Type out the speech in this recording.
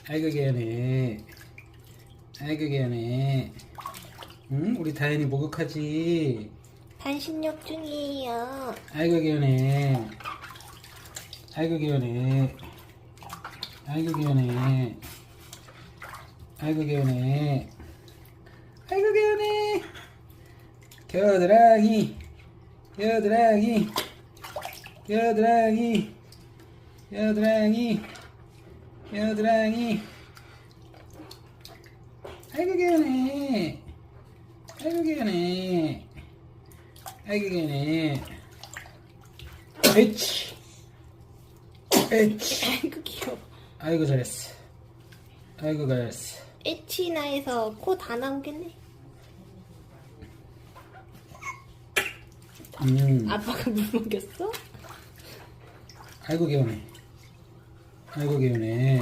아이고 개연해. 아이고 개연해. 응? 우리 다현이 목욕하지? 반신욕 중이에요. 아이고 개연해. 아이고 개연해. 아이고 개연해. 아이고 개연해. 아이고 개연해. 겨드랑이. 겨드랑이. 겨드랑이. 겨드랑이. 겨드랑이. 아이고 개연해. 아이고 개연해. 아이고 개연해. 에이치. 에이치. 아이고 귀여워. 아이고 잘했어. 아이고 잘했어. 에치나에서 코 다 나오겠네. 아빠가 물 먹였어? 아이고 개운해. 아이고 개운해.